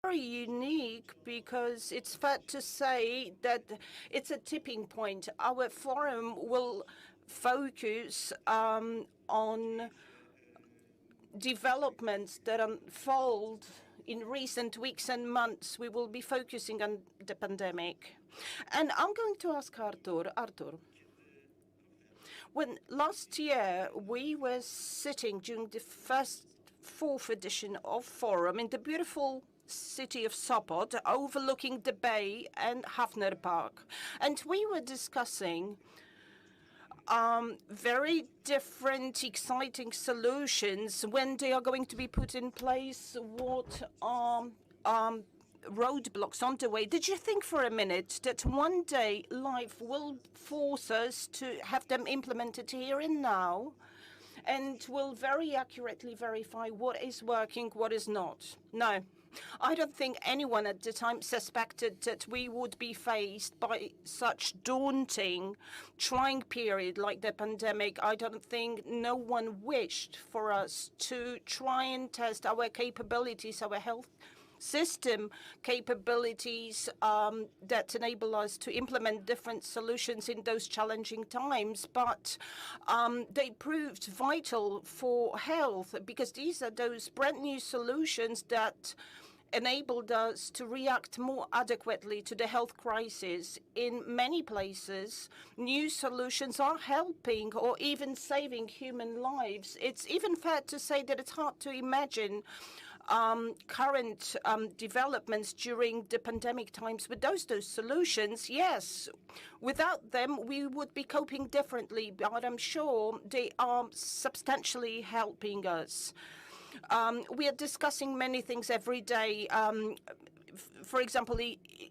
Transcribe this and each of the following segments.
very unique because it's fair to say that it's a tipping point. Our forum will focus on developments that unfold in recent weeks and months. We will be focusing on the pandemic. And I'm going to ask Artur. Artur, when last year we were sitting during the fourth edition of Forum in the beautiful city of Sopot, overlooking the bay and Hafner Park, and we were discussing very different, exciting solutions when they are going to be put in place, what are roadblocks on the way. Did you think for a minute that one day life will force us to have them implemented here and now, and will very accurately verify what is working, what is not? No. I don't think anyone at the time suspected that we would be faced by such daunting, trying period like the pandemic. I don't think no one wished for us to try and test our capabilities, our health system capabilities that enable us to implement different solutions in those challenging times. But they proved vital for health because these are those brand new solutions that enabled us to react more adequately to the health crisis. In many places, new solutions are helping or even saving human lives. It's even fair to say that it's hard to imagine current developments during the pandemic times with those solutions. Yes, without them, we would be coping differently, but I'm sure they are substantially helping us. We are discussing many things every day. For example,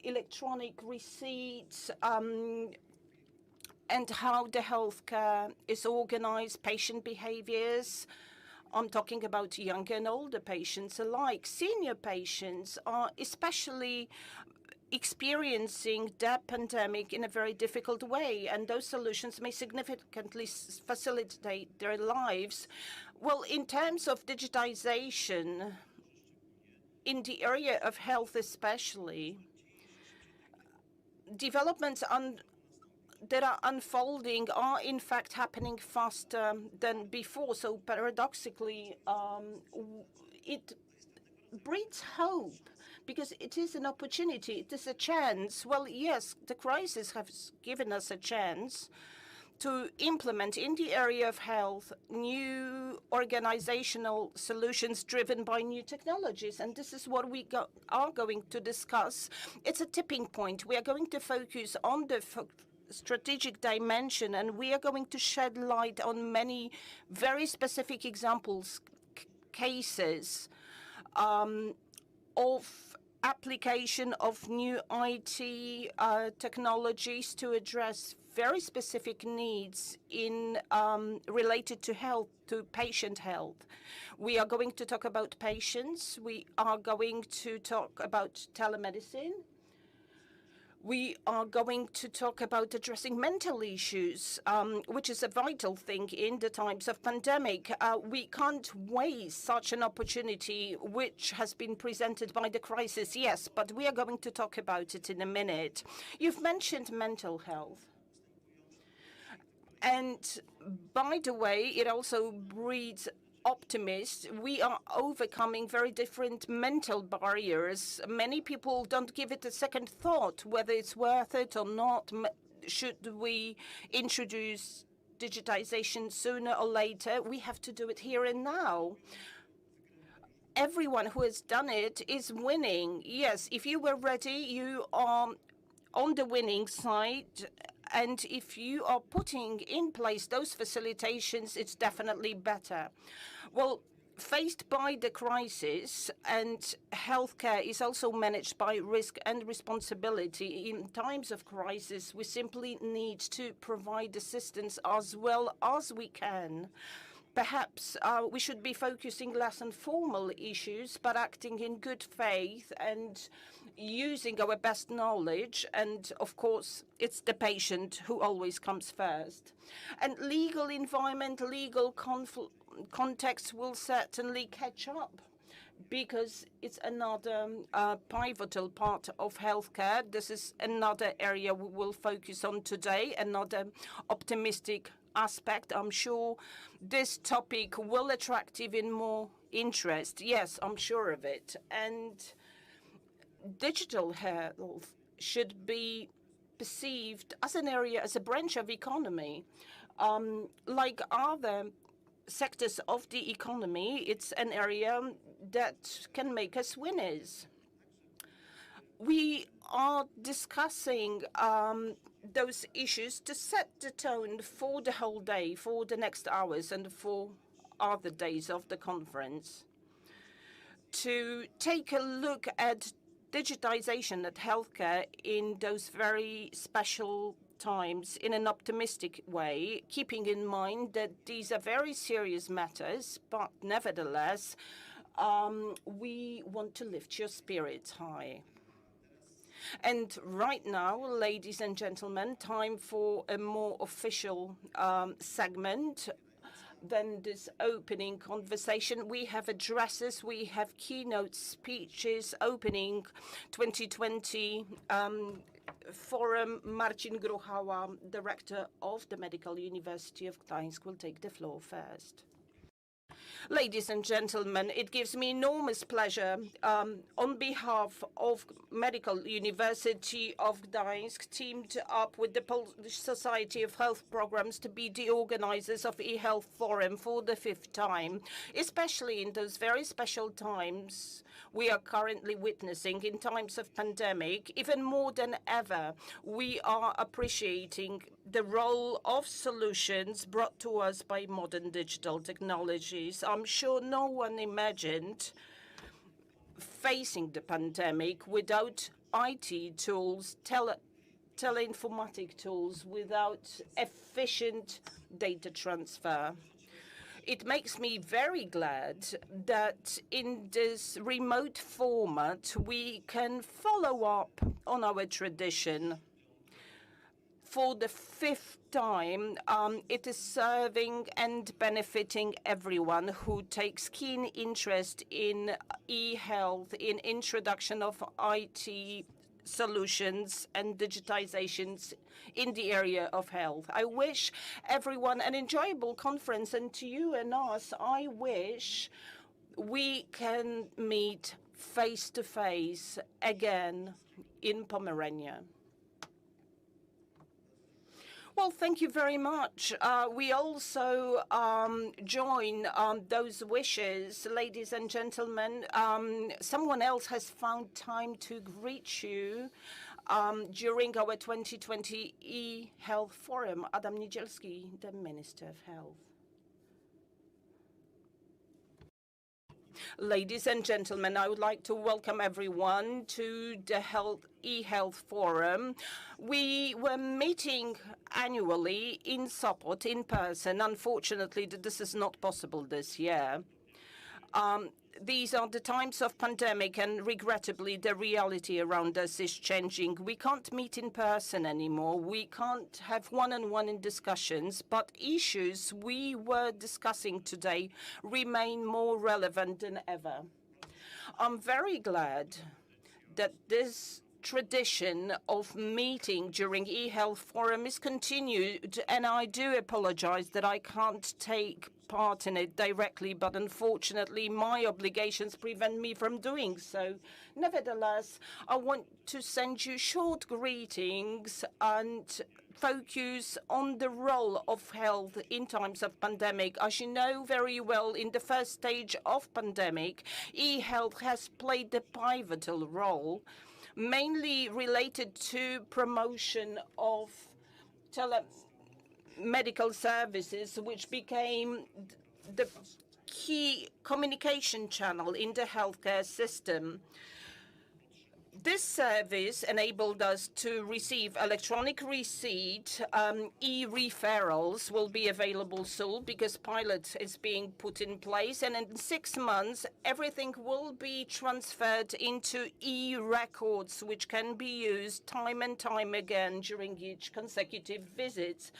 electronic receipts, and how the healthcare is organized, patient behaviors. I'm talking about young and older patients alike. Senior patients are especially experiencing the pandemic in a very difficult way, and those solutions may significantly facilitate their lives. Well, in terms of digitization, in the area of health especially, developments that are unfolding are in fact happening faster than before. So paradoxically, it breeds hope because it is an opportunity, it is a chance. Well, yes, the crisis has given us a chance to implement in the area of health new organizational solutions driven by new technologies. And this is what we are going to discuss. It's a tipping point. We are going to focus on the strategic dimension, and we are going to shed light on many very specific examples, cases of application of new IT technologies to address very specific needs in related to health, to patient health. We are going to talk about patients. We are going to talk about telemedicine. We are going to talk about addressing mental issues, which is a vital thing in the times of pandemic. We can't waste such an opportunity which has been presented by the crisis, yes, but we are going to talk about it in a minute. You've mentioned mental health. And by the way, it also breeds optimist. We are overcoming very different mental barriers. Many people don't give it a second thought whether it's worth it or not. Should we introduce digitization sooner or later? We have to do it here and now. Everyone who has done it is winning. Yes, if you were ready, you are on the winning side. And if you are putting in place those facilitations, it's definitely better. Well, faced by the crisis, and healthcare is also managed by risk and responsibility. In times of crisis, we simply need to provide assistance as well as we can. Perhaps we should be focusing less on formal issues, but acting in good faith and using our best knowledge. And of course, it's the patient who always comes first. And legal environment, legal context will certainly catch up because it's another pivotal part of healthcare. This is another area we will focus on today, another optimistic aspect. I'm sure this topic will attract even more interest. Yes, I'm sure of it. And digital health should be perceived as an area, as a branch of economy. Like other sectors of the economy, it's an area that can make us winners. We are discussing those issues to set the tone for the whole day, for the next hours, and for other days of the conference. To take a look at digitization at healthcare in those very special times in an optimistic way, keeping in mind that these are very serious matters, but nevertheless, we want to lift your spirits high. And right now, ladies and gentlemen, time for a more official segment than this opening conversation. We have addresses, we have keynote speeches, opening 2020 forum. Marcin Gruchała, director of the Medical University of Gdańsk, will take the floor first. Ladies and gentlemen, it gives me enormous pleasure on behalf of Medical University of Gdańsk, teamed up with the Polish Society of Health Programs to be the organizers of eHealth Forum for the 5th time, especially in those very special times we are currently witnessing in times of pandemic. Even more than ever, we are appreciating the role of solutions brought to us by modern digital technologies. I'm sure no one imagined facing the pandemic without IT tools, teleinformatic tools, without efficient data transfer. It makes me very glad that in this remote format we can follow up on our tradition. For the 5th time, it is serving and benefiting everyone who takes keen interest in e-health, in introduction of IT solutions and digitizations in the area of health. I wish everyone an enjoyable conference, and to you and us, I wish we can meet face to face again in Pomerania. Well, thank you very much. We also join those wishes, ladies and gentlemen. Someone else has found time to greet you during our 2020 eHealth Forum, Adam Niedzielski, the Minister of Health. Ladies and gentlemen, I would like to welcome everyone to the eHealth Forum. We were meeting annually in Sopot in person. Unfortunately, this is not possible this year. These are the times of pandemic, and regrettably, the reality around us is changing. We can't meet in person anymore. We can't have one-on-one discussions, but issues we were discussing today remain more relevant than ever. I'm very glad that this tradition of meeting during eHealth Forum is continued, and I do apologize that I can't take part in it directly, but unfortunately my obligations prevent me from doing so. Nevertheless, I want to send you short greetings and focus on the role of health in times of pandemic. As you know very well, in the first stage of pandemic, eHealth has played a pivotal role, mainly related to promotion of medical services, which became the key communication channel in the healthcare system. This service enabled us to receive electronic receipt. E-referrals will be available soon because pilot is being put in place, and in 6 months everything will be transferred into e-records, which can be used time and time again during each consecutive visit.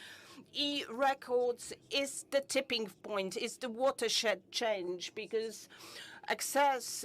e-records is the tipping point, is the watershed change, because access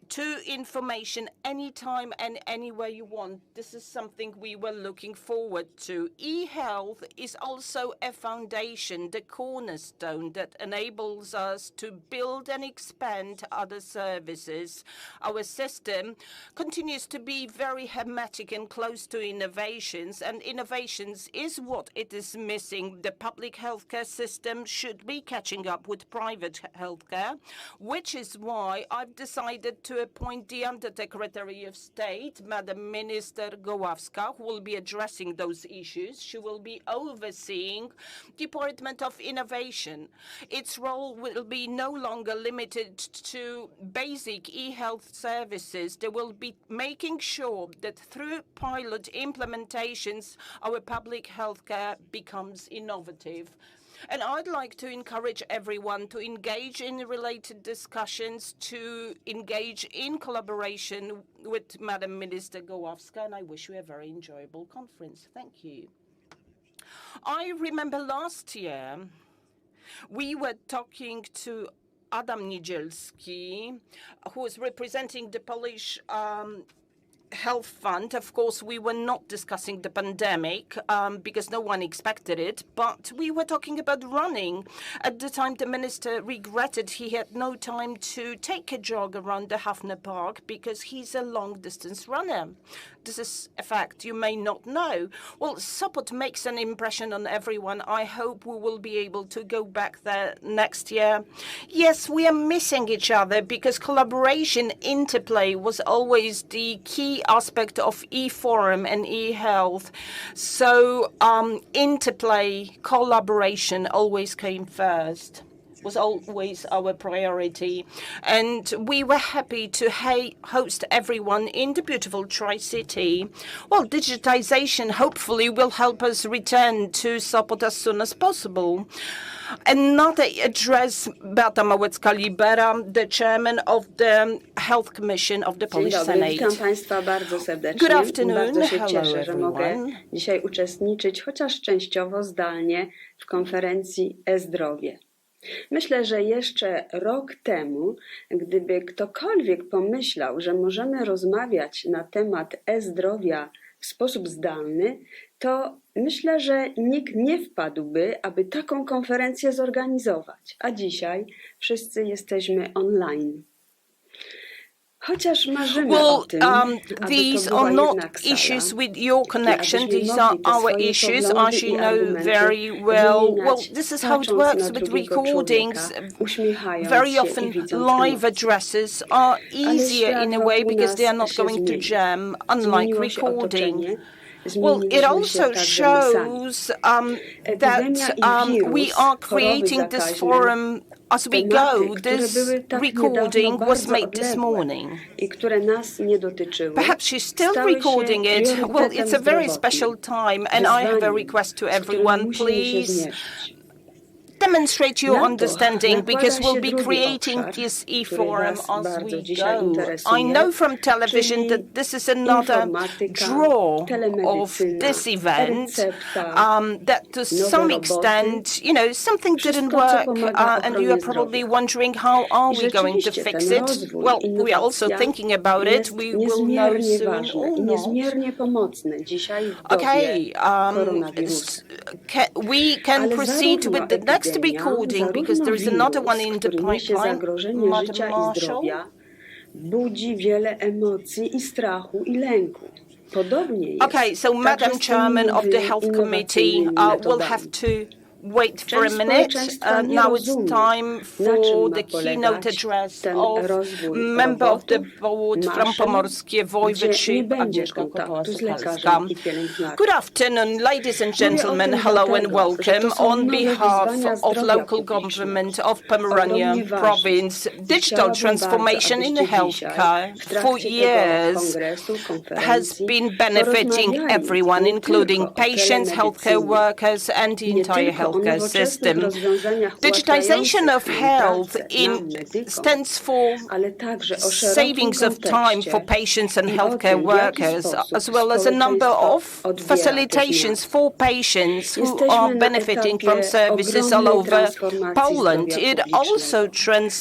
to information anytime and anywhere you want. This is something we were looking forward to. E-health is also a foundation, the cornerstone that enables us to build and expand other services. Our system continues to be very hermetic and close to innovations, and innovations is what it is missing. The public healthcare system should be catching up with private healthcare, which is why I've decided to appoint the Undersecretary of State, Madam Minister Goławska, who will be addressing those issues. She will be overseeing Department of Innovation. Its role will be no longer limited to basic e-health services. They will be making sure that through pilot implementations, our public healthcare becomes innovative. And I'd like to encourage everyone to engage in related discussions, to engage in collaboration with Madam Minister Goławska, and I wish you a very enjoyable conference. Thank you. I remember last year we were talking to Adam Niedzielski, who was representing the Polish Health Fund. Of course, we were not discussing the pandemic because no one expected it, but we were talking about running. At the time, the minister regretted he had no time to take a jog around the Hafner Park because he's a long-distance runner. This is a fact you may not know. Well, Sopot makes an impression on everyone. I hope we will be able to go back there next year. Yes, we are missing each other because collaboration, interplay was always the key aspect of e-forum and e-health. So interplay, collaboration always came first, was always our priority. And we were happy to host everyone in the beautiful Tri-City. Well, digitization hopefully will help us return to Sopot as soon as possible. Another address, Beata Małecka-Libera, the chairman of the Health Commission of the Polish Senate. Witam Państwa bardzo serdecznie. Good afternoon. Bardzo się Hello, cieszę, że mogę everyone. dzisiaj uczestniczyć, chociaż częściowo zdalnie, w konferencji e-zdrowie. Myślę, że jeszcze rok temu, gdyby ktokolwiek pomyślał, że możemy rozmawiać na temat e-zdrowia w sposób zdalny, to myślę, że nikt nie wpadłby, aby taką konferencję zorganizować. A dzisiaj wszyscy jesteśmy online. Chociaż marzymy o tym, these are not issues with your connection. These are our issues, as you know very well. Well, this is how it works with recordings. Very often live addresses are easier in a way because they are not going to jam, unlike recording. Well, it also shows that we are creating this forum as we go. This recording was made this morning. Perhaps she's still recording it. Well, it's a very special time, and I have a request to everyone, please demonstrate your understanding because we'll be creating this e-forum as we go. I know from television that this is another draw of this event, that to some extent, you know, something didn't work, and you are probably wondering how are we going to fix it? Well, we are also thinking about it. We will know soon or not. Okay, we can proceed with the next recording because there is another one in the pipeline. Madam Marshall. Budzi wiele emocji i strachu i lęku. Okay, so Madam Chairman of the Health Committee will have to wait for a minute. Now it's time for the keynote address of member of the board from Pomorskie Voivodeship, Agnieszka Kopawa-Suchalska. Good afternoon, ladies and gentlemen. Hello and welcome. On behalf of local government of Pomerania province, digital transformation in healthcare for years has been benefiting everyone, including patients, healthcare workers, and the entire health healthcare nowoczesnych system. rozwiązaniach Digitization of ułatwiających nam health pracę nam, medykom, stands for ale także o szerokim savings of time for kontekście patients and i o healthcare tym, w jaki workers, sposób as well as a number społeczeństwo of odbiera te facilitations zmiany. for patients who Jesteśmy are na benefiting from etapie services all ogromnej over transformacji Poland. zdrowia It also publicznego.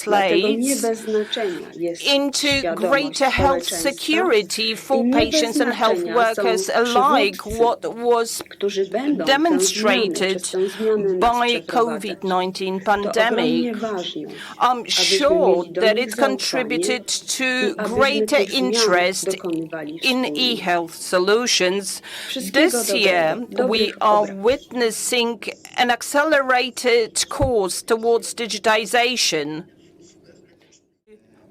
Dlatego nie translates bez znaczenia jest into świadomość greater health społeczeństwa security i for nie bez patients and health znaczenia są workers alike, przywódcy, what was którzy będą demonstrated tę zmianę nas by przeprowadzać. COVID-19 To ogromnie pandemic. ważne, I'm abyśmy sure mieli do that nich it zaufanie contributed to i abyśmy greater tych zmian interest dokonywali in wspólnie. e-health solutions. Wszystkiego This year, dobrego, we dobrych are obrad. witnessing an accelerated course towards digitization.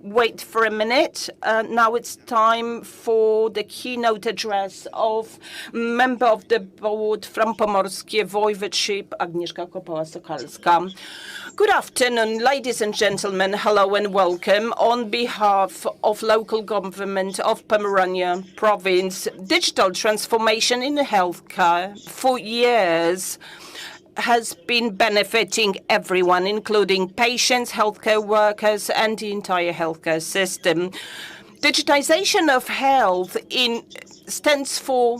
Wait for a minute. Now it's time for the keynote address of member of the board from Pomorskie Voivodeship, Agnieszka Kopała-Sokalska. Good afternoon, ladies and gentlemen. Hello and welcome. On behalf of local government of Pomerania province, digital transformation in healthcare for years has been benefiting everyone, including patients, healthcare workers, and the entire healthcare system. Digitization of health stands for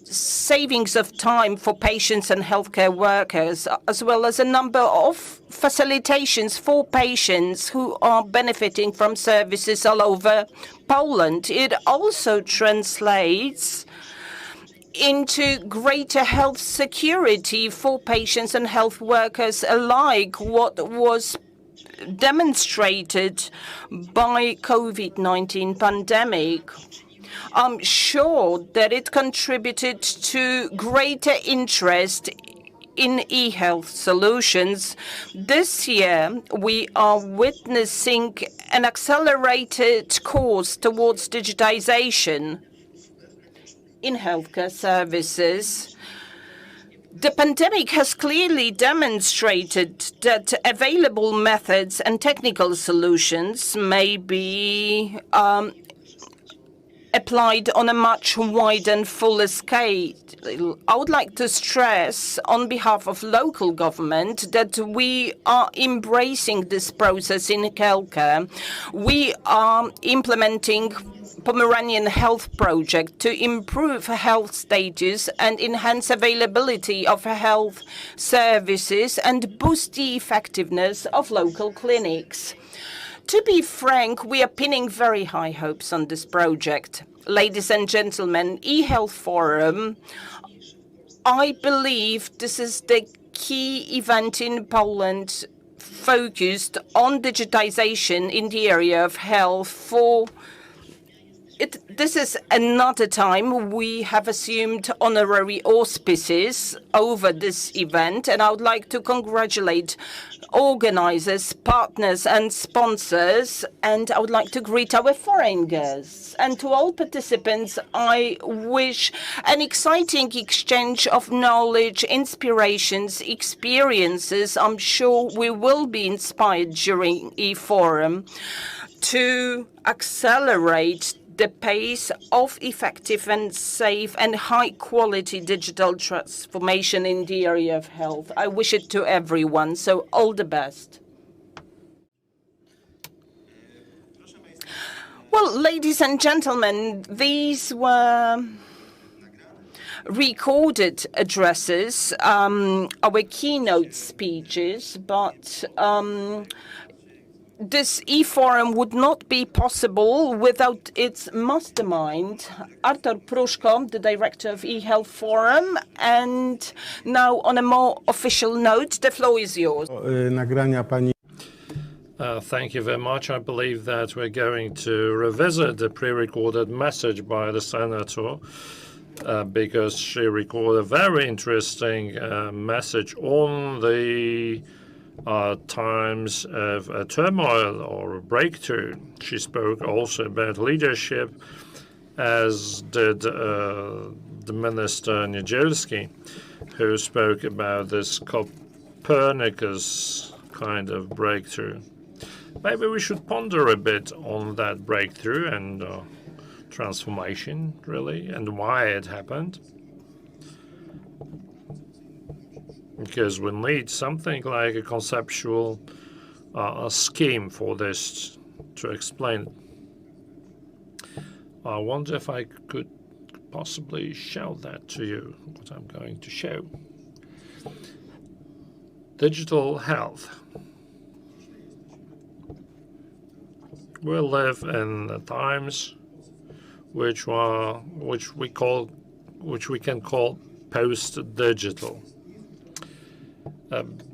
savings of time for patients and healthcare workers, as well as a number of facilitations for patients who are benefiting from services all over Poland. It also translates into greater health security for patients and health workers alike, what was demonstrated by COVID-19 pandemic. I'm sure that it contributed to greater interest in e-health solutions. This year, we are witnessing an accelerated course towards digitization in healthcare services. The pandemic has clearly demonstrated that available methods and technical solutions may be applied on a much wider and fuller scale. I would like to stress on behalf of local government that we are embracing this process in healthcare. We are implementing Pomeranian Health Project to improve health status and enhance availability of health services and boost the effectiveness of local clinics. To be frank, we are pinning very high hopes on this project. Ladies and gentlemen, eHealth Forum, I believe this is the key event in Poland focused on digitization in the area of health This is another time we have assumed honorary auspices over this event, and I would like to congratulate organizers, partners, and sponsors, and I would like to greet our foreign guests. And to all participants, I wish an exciting exchange of knowledge, inspirations, experiences. I'm sure we will be inspired during eForum to accelerate the pace of effective and safe and high-quality digital transformation in the area of health. I wish it to everyone, so all the best. Well, ladies and gentlemen, these were recorded addresses, our keynote speeches, but this e-forum would not be possible without its mastermind, Artur Pruszko, the director of eHealth Forum. And now, on a more official note, the floor is yours. Thank you very much. I believe that we're going to revisit the pre-recorded message by the senator because she recorded a very interesting message on the times of turmoil or breakthrough. She spoke also about leadership, as did the minister Niedzielski, who spoke about this Copernicus kind of breakthrough. Maybe we should ponder a bit on that breakthrough and transformation, really, and why it happened. because we need something like a conceptual scheme for this to explain it. I wonder if I could possibly show that to you, what I'm going to show. Digital health. We live in times which we can call post-digital.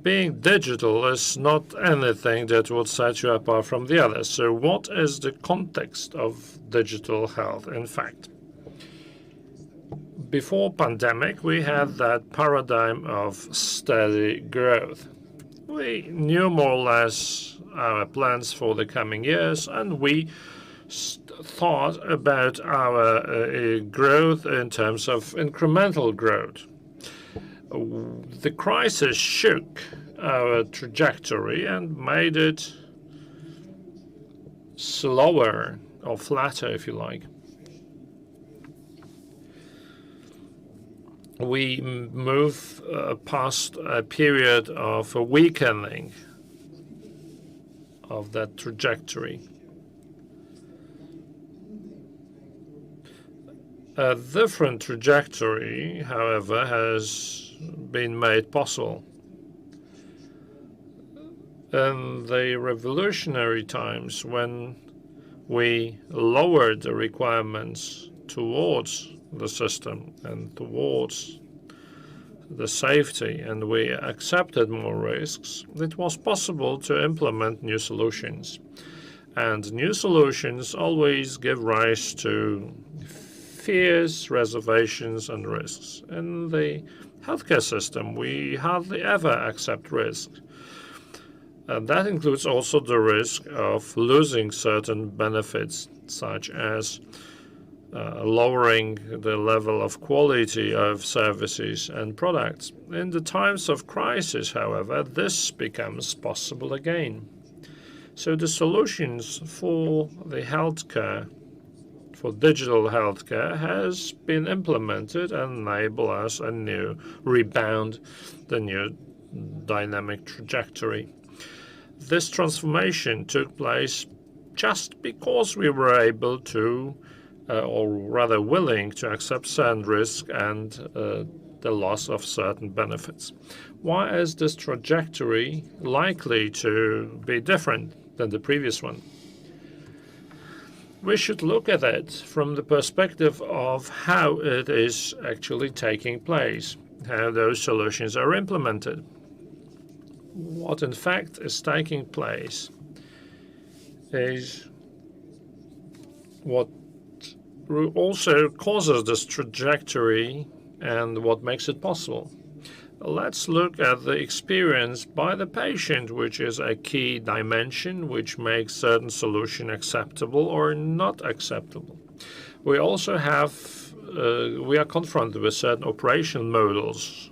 Being digital is not anything that would set you apart from the others. So what is the context of digital health, in fact? Before pandemic, we had that paradigm of steady growth. We knew more or less our plans for the coming years, and we thought about our growth in terms of incremental growth. The crisis shook our trajectory and made it slower or flatter, if you like. We move past a period of a weakening of that trajectory. A different trajectory, however, has been made possible. In the revolutionary times, when we lowered the requirements towards the system and towards the safety, and we accepted more risks, it was possible to implement new solutions. And new solutions always give rise to fears, reservations, and risks. In the healthcare system, we hardly ever accept risk. And that includes also the risk of losing certain benefits, such as lowering the level of quality of services and products. In the times of crisis, however, this becomes possible again. So the solutions for the healthcare, for digital healthcare, has been implemented and enable us a new rebound, the new dynamic trajectory. This transformation took place just because we were able to, or rather willing to accept certain risk and the loss of certain benefits. Why is this trajectory likely to be different than the previous one? We should look at it from the perspective of how it is actually taking place, how those solutions are implemented. What in fact is taking place is what also causes this trajectory and what makes it possible. Let's look at the experience by the patient, which is a key dimension which makes certain solution acceptable or not acceptable. We also have, we are confronted with certain operation models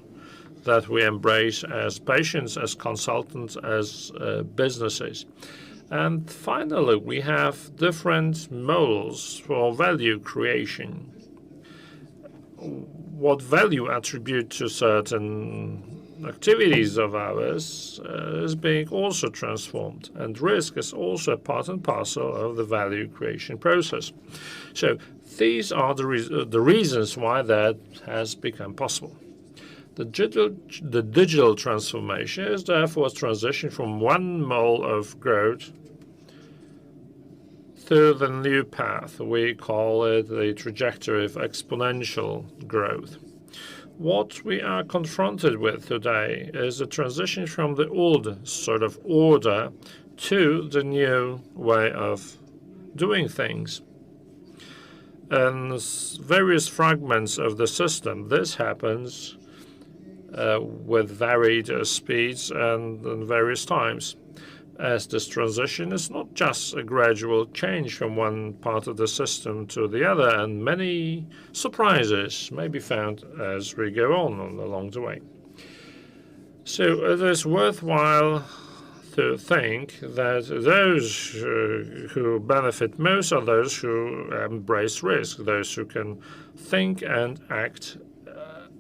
that we embrace as patients, as consultants, as businesses. And finally, we have different models for value creation. What value attribute to certain activities of ours is being also transformed, and risk is also part and parcel of the value creation process. So these are the reasons why that has become possible. The digital transformation is therefore a transition from one mode of growth to the new path. We call it the trajectory of exponential growth. What we are confronted with today is a transition from the old sort of order to the new way of doing things. In various fragments of the system, this happens with varied speeds and in various times, as this transition is not just a gradual change from one part of the system to the other, and many surprises may be found as we go on along the way. So it is worthwhile to think that those who benefit most are those who embrace risk, those who can think and act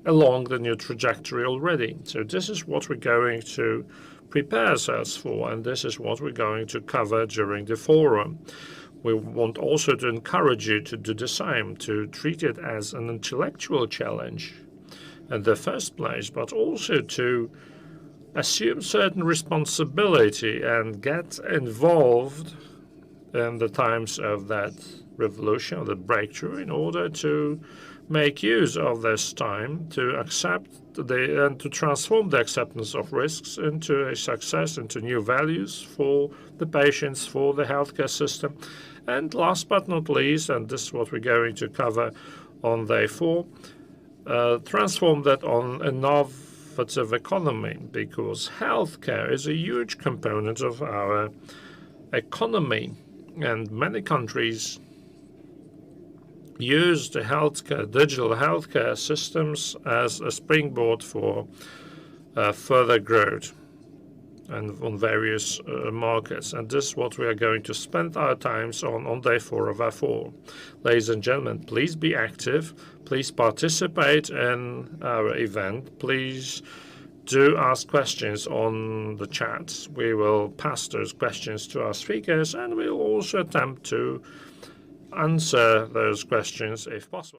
along the new trajectory already. So this is what we're going to prepare ourselves for, and this is what we're going to cover during the forum. We want also to encourage you to do the same, to treat it as an intellectual challenge in the first place, but also to assume certain responsibility and get involved in the times of that revolution, or the breakthrough, in order to make use of this time to accept and to transform the acceptance of risks into a success, into new values for the patients, for the healthcare system. And last but not least, and this is what we're going to cover on day 4, transform that on innovative economy, because healthcare is a huge component of our economy, and many countries use the digital healthcare systems as a springboard for further growth and on various markets. And this is what we are going to spend our times on day 4 of our forum. Ladies and gentlemen, please be active. Please participate in our event. Please do ask questions on the chat. We will pass those questions to our speakers, and we'll also attempt to answer those questions if possible.